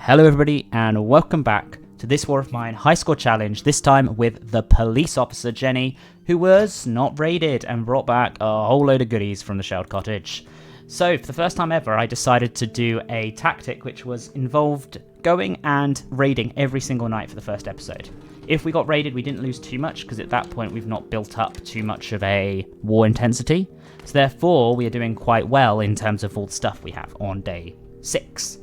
Hello everybody and welcome back to this War of Mine high score challenge, this time with the police officer Jenny, who was not raided and brought back a whole load of goodies from the Shelled Cottage. So for the first time ever I decided to do a tactic which was involved going and raiding every single night for the first episode. If we got raided we didn't lose too much because at that point we've not built up too much of a war intensity. So therefore we are doing quite well in terms of all the stuff we have on day 6.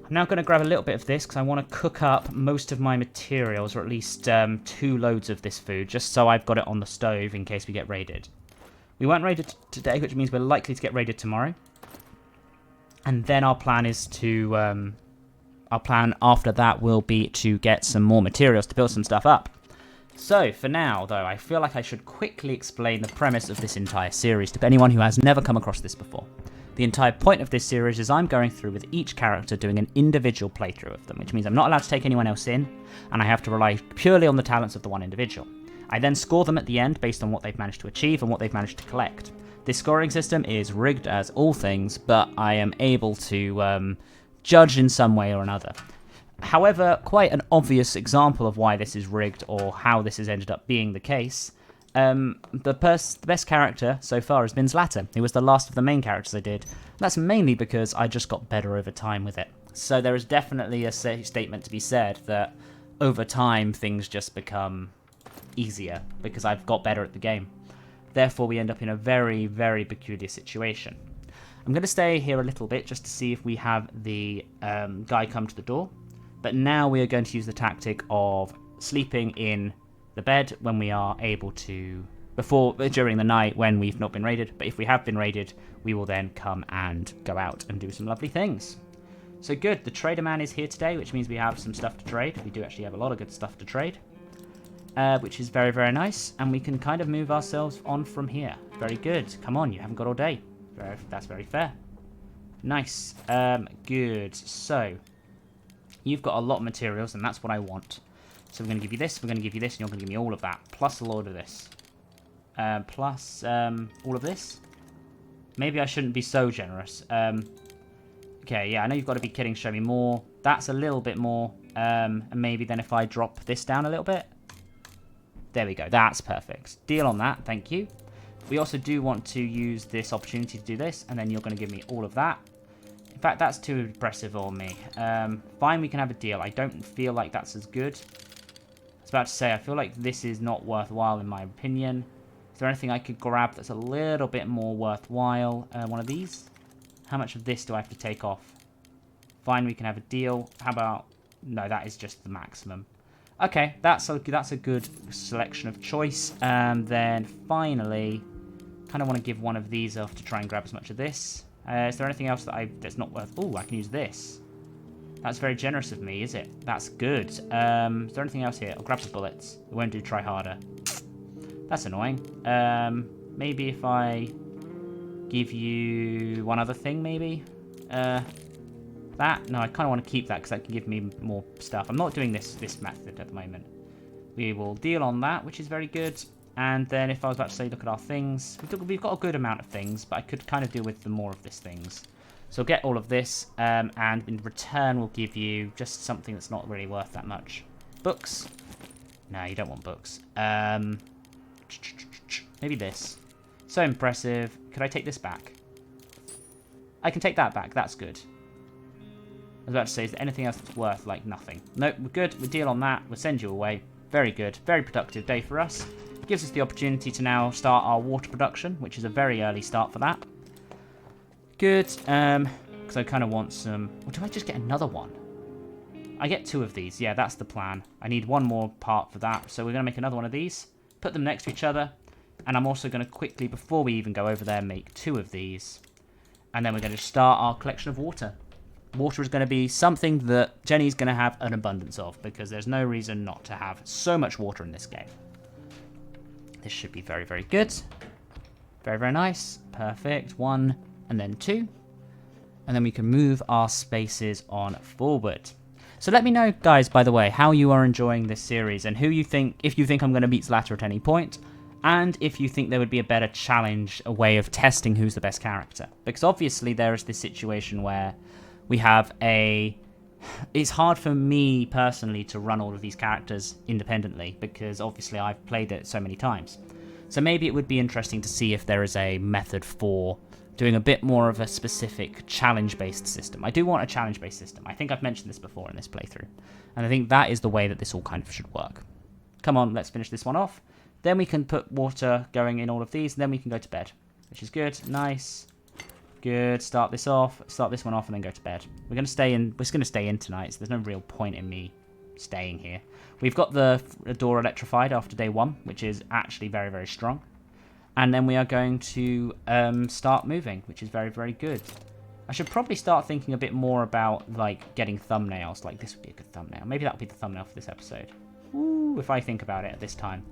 I'm now going to grab a little bit of this because I want to cook up most of my materials, or at least 2 loads of this food, just so I've got it on the stove in case we get raided. We weren't raided today, which means we're likely to get raided tomorrow. And then our plan is to... our plan after that will be to get some more materials to build some stuff up. So, for now, though, I feel like I should quickly explain the premise of this entire series to anyone who has never come across this before. The entire point of this series is I'm going through with each character doing an individual playthrough of them, which means I'm not allowed to take anyone else in, and I have to rely purely on the talents of the one individual. I then score them at the end based on what they've managed to achieve and what they've managed to collect. This scoring system is rigged as all things, but I am able to judge in some way or another. However, quite an obvious example of why this is rigged or how this has ended up being the case, the best character so far has been Zlata. He was the last of the main characters I did. That's mainly because I just got better over time with it. So there is definitely a statement to be said that over time things just become easier because I've got better at the game. Therefore we end up in a very, very peculiar situation. I'm going to stay here a little bit just to see if we have the guy come to the door. But now we are going to use the tactic of sleeping in the bed when we are able to, during the night when we've not been raided, but if we have been raided, we will then come and go out and do some lovely things. So good, the trader man is here today, which means we have some stuff to trade. We do actually have a lot of good stuff to trade, which is very, very nice, and we can kind of move ourselves on from here. Very good, come on, you haven't got all day. That's very fair. Nice, good, so you've got a lot of materials, and that's what I want. So we're going to give you this, we're going to give you this, and you're going to give me all of that, plus a load of this. Plus all of this. Maybe I shouldn't be so generous. Okay, yeah, I know you've got to be kidding, show me more. That's a little bit more. And maybe then if I drop this down a little bit. There we go, that's perfect. Deal on that, thank you. We also do want to use this opportunity to do this, and then you're going to give me all of that. In fact, that's too impressive on me. Fine, we can have a deal. I don't feel like that's as good. I was about to say, I feel like this is not worthwhile in my opinion. Is there anything I could grab that's a little bit more worthwhile? One of these? How much of this do I have to take off? Fine, we can have a deal. How about... No, that is just the maximum. Okay, that's a good selection of choice. Then finally, kind of want to give one of these off to try and grab as much of this. Is there anything else that's not worth... Oh, I can use this. That's very generous of me, is it? That's good. Is there anything else here? I'll grab the bullets. We won't do try harder. That's annoying. Maybe if I give you one other thing, maybe? That? No, I kind of want to keep that because that can give me more stuff. I'm not doing this method at the moment. We will deal on that, which is very good. And then if I was about to say, look at our things. We've got a good amount of things, but I could kind of do with the more of these things. So get all of this, and in return we'll give you just something that's not really worth that much. Books? No, you don't want books. Maybe this. So impressive. Could I take this back? I can take that back. That's good. I was about to say, is there anything else that's worth, like, nothing? Nope, we're good. We'll deal on that. We'll send you away. Very good. Very productive day for us. Gives us the opportunity to now start our water production, which is a very early start for that. Good, because I kind of want some... Or do I just get another one? I get 2 of these. Yeah, that's the plan. I need one more part for that. So we're going to make another one of these. Put them next to each other. And I'm also going to quickly, before we even go over there, make 2 of these. And then we're going to start our collection of water. Water is going to be something that Jenny's going to have an abundance of, because there's no reason not to have so much water in this game. This should be very, very good. Very, very nice. Perfect. 1... and then 2, and then we can move our spaces on forward. So let me know, guys, by the way, how you are enjoying this series, and who you think, if you think I'm going to beat Zlata at any point, and if you think there would be a better challenge, a way of testing who's the best character. Because obviously there is this situation where we have a it's hard for me personally to run all of these characters independently because obviously I've played it so many times. So maybe it would be interesting to see if there is a method for doing a bit more of a specific challenge-based system. I do want a challenge-based system. I think I've mentioned this before in this playthrough. And I think that is the way that this all kind of should work. Come on, let's finish this one off. Then we can put water going in all of these, and then we can go to bed. Which is good. Nice. Good. Start this off. Start this one off, and then go to bed. We're going to stay in. We're just going to stay in tonight, so there's no real point in me staying here. We've got the door electrified after day 1, which is actually very, very strong. And then we are going to start moving, which is very, very good. I should probably start thinking a bit more about, like, getting thumbnails. Like, this would be a good thumbnail. Maybe that would be the thumbnail for this episode. Ooh, if I think about it at this time.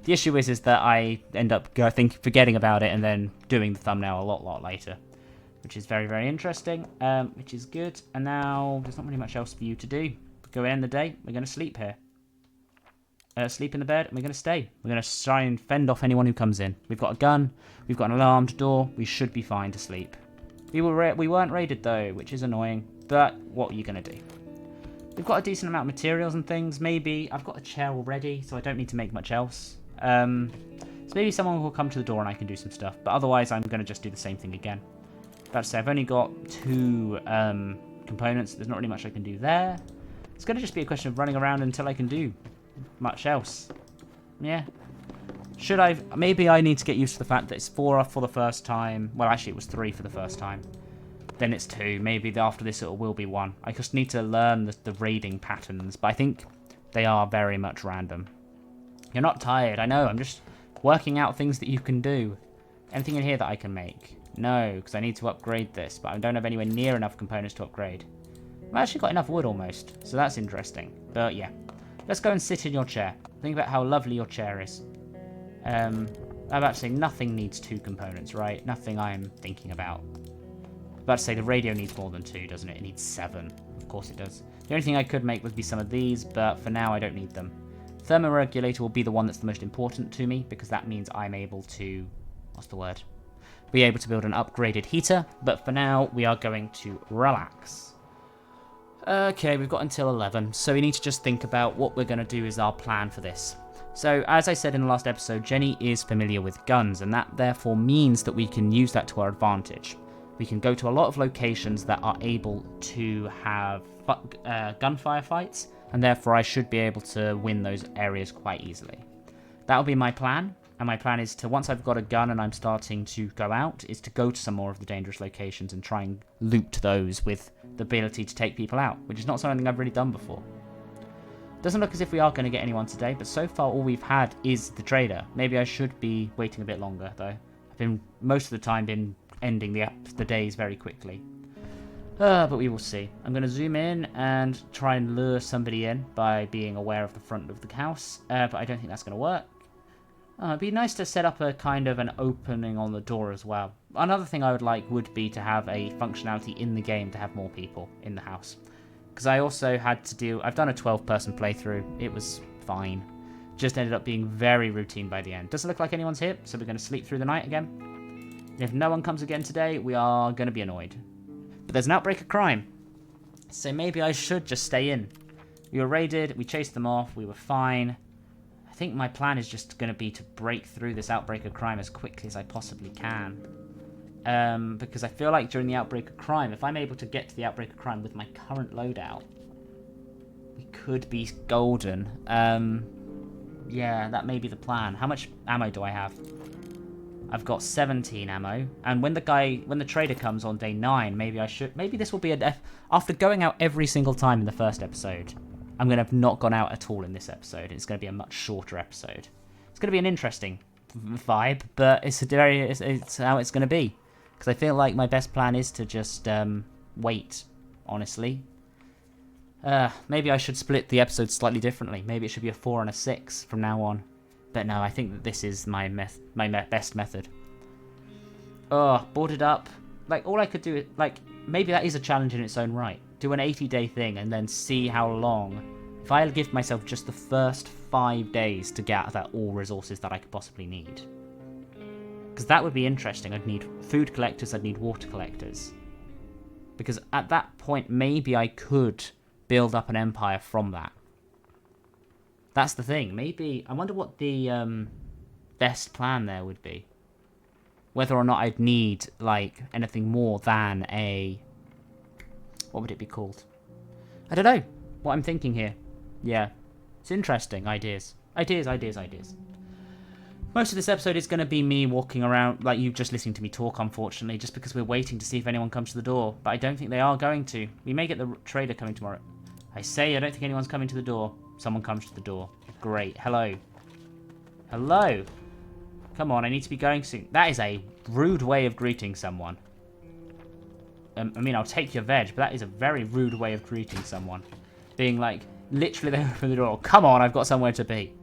The issue is that I end up forgetting about it and then doing the thumbnail a lot later. Which is very, very interesting, which is good. And now, there's not really much else for you to do. Go end the day, we're going to sleep here. Sleep in the bed, and we're going to stay. We're going to try and fend off anyone who comes in. We've got a gun, we've got an alarmed door, we should be fine to sleep. We weren't raided though, which is annoying, but what are you going to do? We've got a decent amount of materials and things, maybe. I've got a chair already, so I don't need to make much else. So maybe someone will come to the door and I can do some stuff, but otherwise I'm going to just do the same thing again. About to say, I've only got 2 components, there's not really much I can do there. It's going to just be a question of running around until I can do much else. Yeah. Should I... Maybe I need to get used to the fact that it's 4 for the first time. Well, actually, it was 3 for the first time. Then it's 2. Maybe after this it will be 1. I just need to learn the raiding patterns. But I think they are very much random. You're not tired. I know. I'm just working out things that you can do. Anything in here that I can make? No, because I need to upgrade this. But I don't have anywhere near enough components to upgrade. I've actually got enough wood almost. So that's interesting. But yeah. Let's go and sit in your chair. Think about how lovely your chair is. I'm about to say nothing needs 2 components, right? Nothing I'm thinking about. I'm about to say the radio needs more than 2, doesn't it? It needs 7. Of course it does. The only thing I could make would be some of these, but for now I don't need them. Thermoregulator will be the one that's the most important to me, because that means I'm able to... What's the word? Be able to build an upgraded heater, but for now we are going to relax. Okay, we've got until 11, so we need to just think about what we're going to do as our plan for this. So, as I said in the last episode, Jenny is familiar with guns, and that therefore means that we can use that to our advantage. We can go to a lot of locations that are able to have gunfire fights, and therefore I should be able to win those areas quite easily. That'll be my plan, and my plan is to, once I've got a gun and I'm starting to go out, is to go to some more of the dangerous locations and try and loot those with the ability to take people out, which is not something I've really done before. Doesn't look as if we are going to get anyone today, but so far all we've had is the trader. Maybe I should be waiting a bit longer, though. I've been, most of the time, been ending the days very quickly. But we will see. I'm going to zoom in and try and lure somebody in by being aware of the front of the house, but I don't think that's going to work. It'd be nice to set up a kind of an opening on the door as well. Another thing I would like would be to have a functionality in the game to have more people in the house. Because I also had to do... I've done a 12-person playthrough. It was fine. Just ended up being very routine by the end. Doesn't look like anyone's here, so we're going to sleep through the night again. And if no one comes again today, we are going to be annoyed. But there's an outbreak of crime. So maybe I should just stay in. We were raided, we chased them off, we were fine. I think my plan is just going to be to break through this outbreak of crime as quickly as I possibly can. Because I feel like during the outbreak of crime, if I'm able to get to the outbreak of crime with my current loadout, we could be golden. Yeah, that may be the plan. How much ammo do I have? I've got 17 ammo, and when the trader comes on day 9, maybe this will be after going out every single time in the first episode, I'm going to have not gone out at all in this episode. It's going to be a much shorter episode. It's going to be an interesting vibe, but it's how it's going to be. Because I feel like my best plan is to just wait, honestly. Maybe I should split the episodes slightly differently. Maybe it should be a 4 and a 6 from now on. But no, I think that this is my best method. Oh, boarded up. Like, all I could do, like, maybe that is a challenge in its own right. Do an 80-day thing and then see how long. If I give myself just the first 5 days to get out all resources that I could possibly need. Because that would be interesting. I'd need food collectors, I'd need water collectors. Because at that point, maybe I could build up an empire from that. That's the thing. Maybe, I wonder what the best plan there would be. Whether or not I'd need, like, anything more than a... What would it be called? I don't know what I'm thinking here. Yeah. It's interesting. Ideas. Ideas. Most of this episode is going to be me walking around, like you just listening to me talk, unfortunately, just because we're waiting to see if anyone comes to the door. But I don't think they are going to. We may get the trader coming tomorrow. I say I don't think anyone's coming to the door. Someone comes to the door. Great. Hello. Hello. Come on, I need to be going soon. That is a rude way of greeting someone. I mean, I'll take your veg, but that is a very rude way of greeting someone. Being like, literally they open the door. Come on, I've got somewhere to be.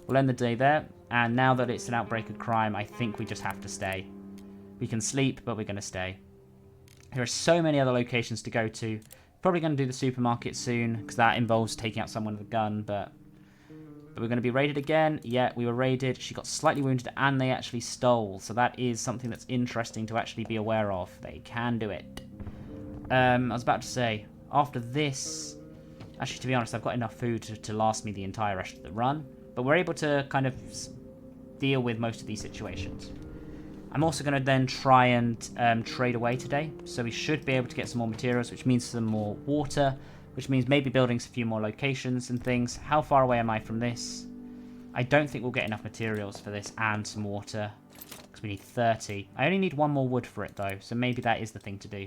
We'll end the day there. And now that it's an outbreak of crime, I think we just have to stay. We can sleep, but we're going to stay. There are so many other locations to go to. Probably going to do the supermarket soon, because that involves taking out someone with a gun, but we're going to be raided again. Yeah, we were raided. She got slightly wounded, and they actually stole. So that is something that's interesting to actually be aware of. They can do it. I was about to say, after this... Actually, to be honest, I've got enough food to last me the entire rest of the run. But we're able to kind of deal with most of these situations. I'm also going to then try and trade away today. So we should be able to get some more materials, which means some more water, which means maybe building a few more locations and things. How far away am I from this? I don't think we'll get enough materials for this and some water, because we need 30. I only need one more wood for it, though, so maybe that is the thing to do.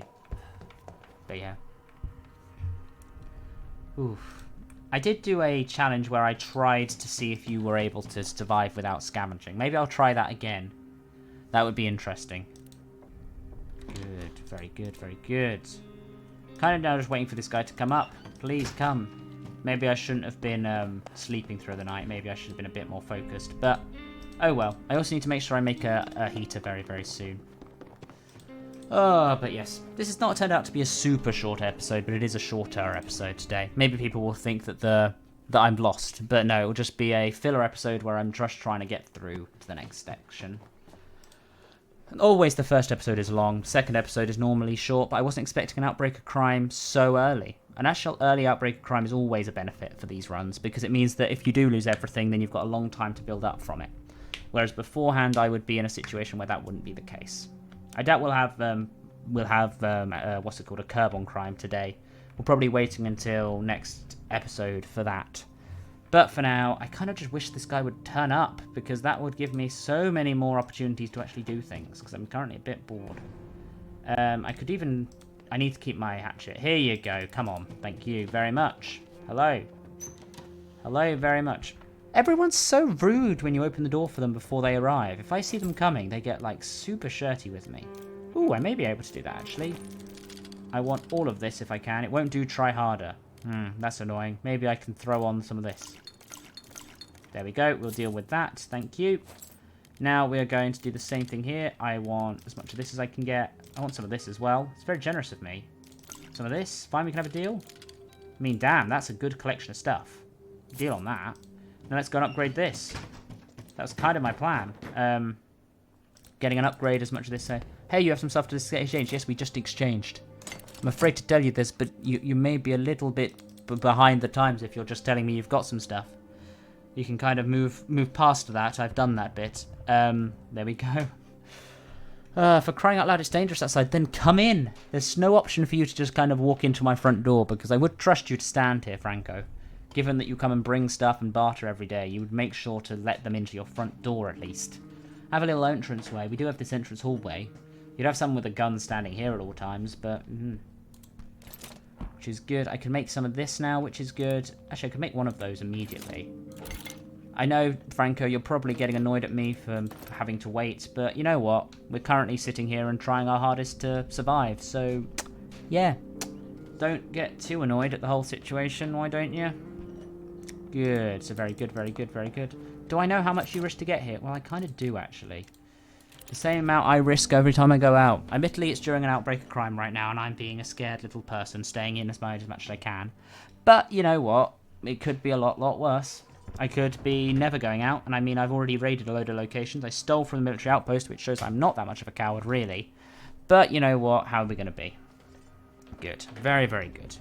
But yeah. Oof. I did do a challenge where I tried to see if you were able to survive without scavenging. Maybe I'll try that again. That would be interesting. Good, very good, very good. Kind of now just waiting for this guy to come up. Please come. Maybe I shouldn't have been sleeping through the night. Maybe I should have been a bit more focused. But, oh well. I also need to make sure I make a heater very, very soon. Oh, but yes. This has not turned out to be a super short episode, but it is a shorter episode today. Maybe people will think that I'm lost. But no, it will just be a filler episode where I'm just trying to get through to the next section. And always the first episode is long. Second episode is normally short, but I wasn't expecting an outbreak of crime so early. An actual early outbreak of crime is always a benefit for these runs, because it means that if you do lose everything, then you've got a long time to build up from it. Whereas beforehand, I would be in a situation where that wouldn't be the case. I doubt we'll have what's it called, a curb on crime today. We're probably waiting until next episode for that. But for now, I kind of just wish this guy would turn up, because that would give me so many more opportunities to actually do things, because I'm currently a bit bored. I need to keep my hatchet. Here you go. Come on. Thank you very much. Hello. Hello very much. Everyone's so rude when you open the door for them before they arrive. If I see them coming, they get, like, super shirty with me. Ooh, I may be able to do that, actually. I want all of this if I can. It won't do try harder. That's annoying. Maybe I can throw on some of this. There we go. We'll deal with that. Thank you. Now we're going to do the same thing here. I want as much of this as I can get. I want some of this as well. It's very generous of me. Some of this. Fine, we can have a deal. I mean, damn, that's a good collection of stuff. Deal on that. Now let's go and upgrade this. That was kind of my plan. Getting an upgrade as much of this. Hey, you have some stuff to exchange. Yes, we just exchanged. I'm afraid to tell you this, but you may be a little bit behind the times if you're just telling me you've got some stuff. You can kind of move past that. I've done that bit. There we go. For crying out loud, it's dangerous outside. Then come in. There's no option for you to just kind of walk into my front door, because I would trust you to stand here, Franco. Given that you come and bring stuff and barter every day, you would make sure to let them into your front door at least. Have a little entranceway. We do have this entrance hallway. You'd have someone with a gun standing here at all times, but... which is good. I can make some of this now, which is good. Actually, I could make one of those immediately. I know, Franco, you're probably getting annoyed at me for having to wait, but you know what? We're currently sitting here and trying our hardest to survive, so... yeah. Don't get too annoyed at the whole situation, why don't you? Good. So very good, very good, very good. Do I know how much you risk to get here? Well, I kind of do, actually. The same amount I risk every time I go out. Admittedly, it's during an outbreak of crime right now, and I'm being a scared little person, staying in as much as I can. But, you know what? It could be a lot worse. I could be never going out, and I mean, I've already raided a load of locations. I stole from the military outpost, which shows I'm not that much of a coward, really. But, you know what? How are we going to be? Good. Very, very good.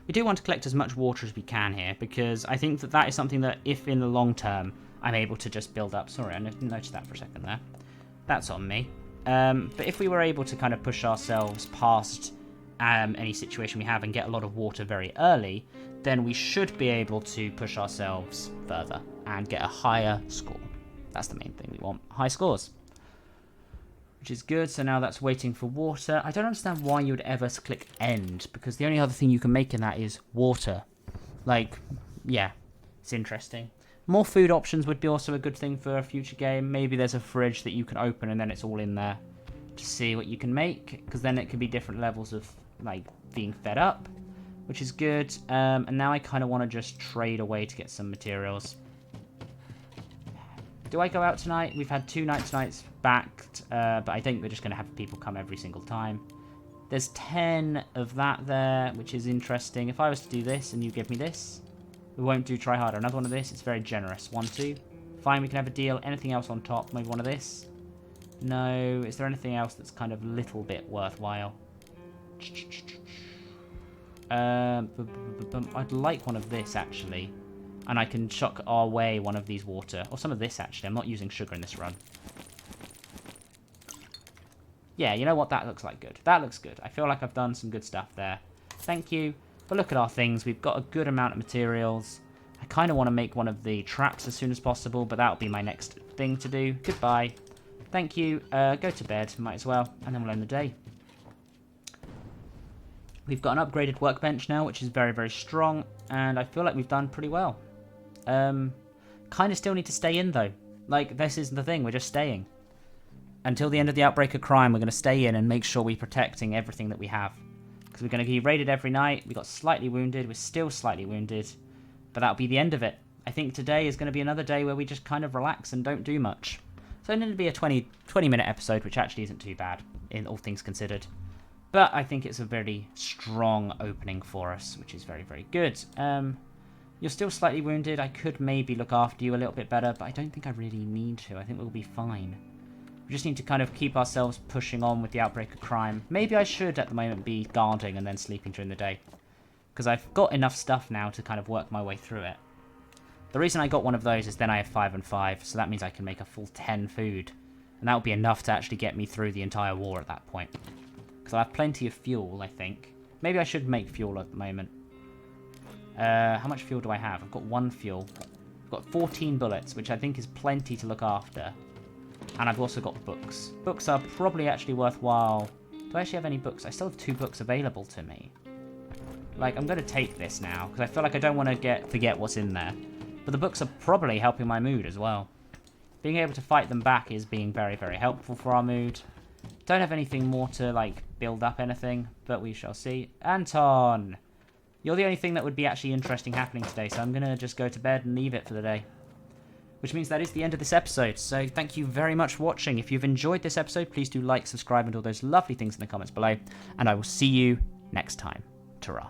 We do want to collect as much water as we can here, because I think that that is something that, if in the long term, I'm able to just build up. Sorry, I didn't notice that for a second there. That's on me. But if we were able to kind of push ourselves past any situation we have and get a lot of water very early, then we should be able to push ourselves further and get a higher score. That's the main thing we want, high scores. Which is good, so now that's waiting for water. I don't understand why you would ever click end, because the only other thing you can make in that is water. Like, yeah, it's interesting. More food options would be also a good thing for a future game. Maybe there's a fridge that you can open and then it's all in there to see what you can make, because then it can be different levels of, like, being fed up, which is good. And now I kind of want to just trade away to get some materials. Do I go out tonight? We've had 2 nights backed, but I think we're just going to have people come every single time. There's 10 of that there, which is interesting. If I was to do this and you give me this, we won't do try harder. Another one of this, it's very generous. 1, 2. Fine, we can have a deal. Anything else on top? Maybe one of this? No. Is there anything else that's kind of a little bit worthwhile? I'd like one of this, actually. And I can chuck our way one of these water. Or some of this, actually. I'm not using sugar in this run. Yeah, you know what? That looks like good. That looks good. I feel like I've done some good stuff there. Thank you. But look at our things. We've got a good amount of materials. I kind of want to make one of the traps as soon as possible, but that'll be my next thing to do. Goodbye. Thank you. Go to bed. Might as well. And then we'll end the day. We've got an upgraded workbench now, which is very, very strong. And I feel like we've done pretty well. Kind of still need to stay in, though. Like, this isn't the thing. We're just staying. Until the end of the outbreak of crime, we're going to stay in and make sure we're protecting everything that we have. Because we're going to be raided every night. We got slightly wounded. We're still slightly wounded. But that'll be the end of it. I think today is going to be another day where we just kind of relax and don't do much. So it's going to be a 20-minute episode, which actually isn't too bad, in all things considered. But I think it's a very strong opening for us, which is very, very good. You're still slightly wounded. I could maybe look after you a little bit better, but I don't think I really need to. I think we'll be fine. We just need to kind of keep ourselves pushing on with the outbreak of crime. Maybe I should, at the moment, be guarding and then sleeping during the day. Because I've got enough stuff now to kind of work my way through it. The reason I got one of those is then I have 5 and 5, so that means I can make a full 10 food. And that will be enough to actually get me through the entire war at that point. Because I have plenty of fuel, I think. Maybe I should make fuel at the moment. How much fuel do I have? I've got 1 fuel. I've got 14 bullets, which I think is plenty to look after. And I've also got books. Books are probably actually worthwhile. Do I actually have any books? I still have 2 books available to me. Like, I'm going to take this now, because I feel like I don't want to forget what's in there. But the books are probably helping my mood as well. Being able to fight them back is being very, very helpful for our mood. Don't have anything more to, like, build up anything, but we shall see. Anton! You're the only thing that would be actually interesting happening today, so I'm going to just go to bed and leave it for the day. Which means that is the end of this episode, so thank you very much for watching. If you've enjoyed this episode, please do like, subscribe, and all those lovely things in the comments below. And I will see you next time. Ta-ra.